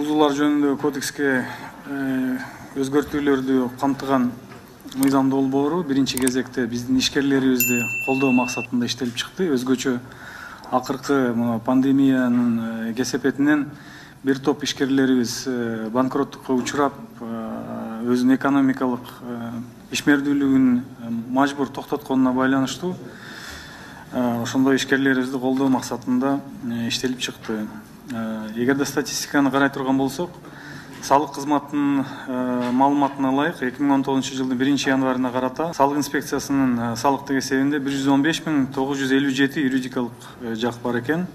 Бузуулар жөнүндө кодекске өзгөртүүлөрдү камтыган мыйзам долбоору биринчи кезекте биздин ишкерлерибизди колдоо максатында иштелип чыкты. Өзгөчө акыркы пандемиянын кесепетинен бир топ ишкерлерибиз банкроттукка учурап, өзүнүн экономикалык ишмердүүлүгүн мажбур токтотконуна байланыштуу ошондой ишкерлерибизди колдоо максатында иштелип чыкты. Эгерде статистиканы карай турган болсок, салык кызматынын маалыматына ылайык 2019 жылдын 1-январына карата салык инспекциясынын салыктык эсебинде 115.957 юридикалык жак бар экен.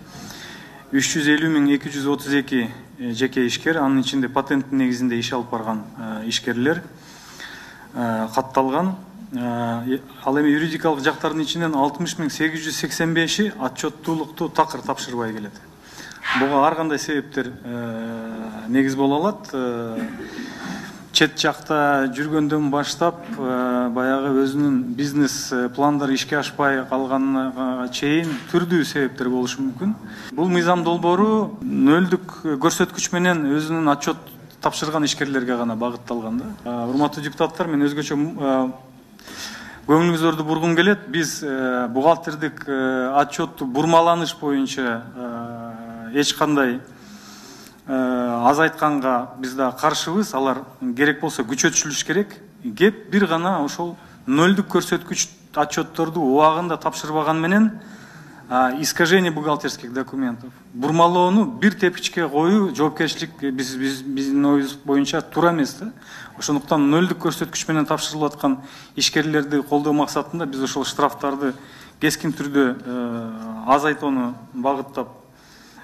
350.232 жеке ишкер, анын ичинде патенттин негизинде иш алып барган ишкерлер катталган. Ал эми юридикалык жактардын ичинен 60.885 отчеттуулукту такыр тапшырбай келет. Буга ар кандай себептер негиз боло алат. Чет жакта жүргөндөн баштап баягы өзүнүн бизнес пландары ишке ашпай калганына чейин түрдүү себептер болушу мүмкүн. Бул мыйзам долбоору нөлдүк көрсөткүч менен өзүнүн отчет тапшырган ишкерлерге гана багытталган да. Урматтуу депутаттар, мен өзгөчө көңүлүңүздөрдү бургум келет. Биз бухгалтердик отчетту бурмаланыш боюнча эч кандай азайтканга биз да каршыбыз. Алар керек болсо күчөтүлүш керек. Кеп бир гана ошол нөлдүк көрсөткүч отчетторду убагында тапшырбаган менен искажение бухгалтерских документов, бурмалоону бир тепкичке коюу жоопкерчилик биздин оюбуз боюнча туура эмес да. Ошондуктан нөлдүк көрсөткүч менен тапшырылып аткан ишкерлерди колдоо максатында биз ошол штрафтарды кескин түрдө азайтууну багыттап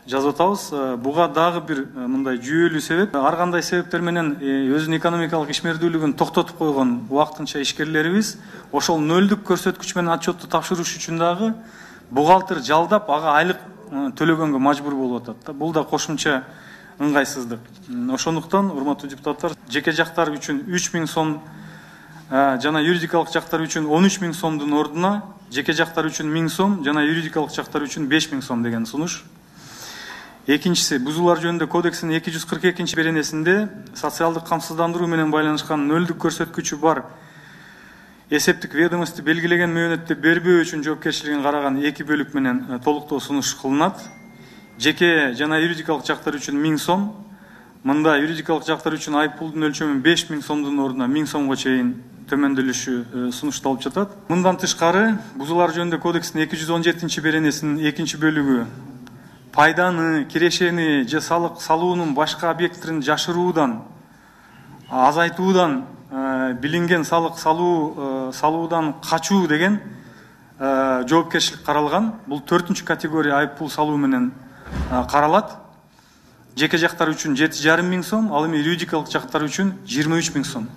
жазып атабыз. Буга дагы бир мындай жүйөлүү себеп, ар кандай себептер менен өзүнүн экономикалык ишмердүүлүгүн токтотуп койгон убактынча ишкерлерибиз ошол нөлдүк көрсөткүч менен отчетту тапшырыш үчүн дагы бухгалтер жалдап ага айлык төлөгөнгө мажбур болуп атат. Бул да кошумча ыңгайсыздык. Ошондуктан, урматтуу депутаттар, жеке жактар үчүн 3000 сом жана юридикалык жактар үчүн 13000 сомдун ордуна жеке жактар үчүн 1000 сом жана юридикалык жактар үчүн 5000 сом деген сунуш. Экинчиси, бузуулар жөнүндө кодекстин 242 беренесинде социалдык камсыздандыруу менен байланышкан нөлдүк көрсөткүчү бар эсептик ведомости белгилеген мөөнөттө бербөө үчүн жоопкерчилигин караган 2 бөлүк менен толуктоо сунуш кылынат. Жеке жана юридикалык жактар үчүн 1000 сом, мында юридикалык жактар үчүн айыппулдун өлчөмү 5000 сомдун ордуна 1000 сомго чейин төмөндөлүшү сунушталып жатат. Мындан тышкары, бузуулар жөнүндө кодекстин 217 беренесинин 2 бөлүгү пайданы, кирешени же салык салуунун башка объекттерин жашыруудан, азайтуудан билинген салык салуудан качуу деген жоопкерчилик каралган. Бул 4-категория категория айыппул салуу менен каралат. Жеке жактар үчүн 7,5 сом, ал эми юридикалык жактар үчүн 23 000 сом.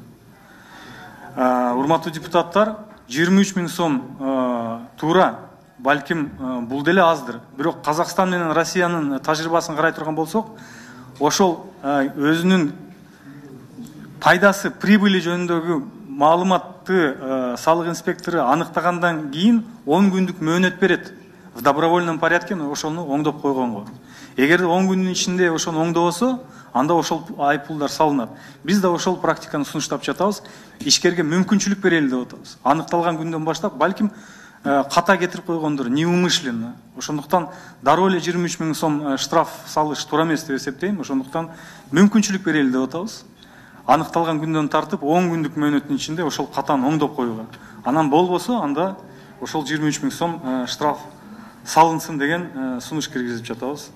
Урматтуу депутаттар, 23 000 сом туура, балким бул деле аздыр. Бирок Казакстан менен Россиянын тажрыйбасын карай турган болсок, ошол өзүнүн пайдасы, прибыли жөнүндөгү маалыматты салык инспектору аныктагандан кийин 10 күндүк мөөнөт берет. В добровольном порядке ошону оңдоп койгонго. Эгер 10 күндүн ичинде ошону оңдобосо, анда ошол айыппулдар салынат. Биз да ошол практиканы сунуштап жатабыз. Ишкерге мүмкүнчүлүк берели деп атабыз. Аныкталган күндөн баштап, балким ката кетирип койгондур, неумышленно. Ошондуктан дароо эле 23 000 сом штраф салыш туура эмес деп эсептейм. Ошондуктан мүмкүнчүлүк берели деп атабыз. Аныкталган күндөн тартып 10 күндүк мөөнөттүн ичинде ошол катаны оңдоп коюуга. Анан болбосо, анда ошол 23 000 сом штраф салынсын деген сунуш киргизип жатабыз.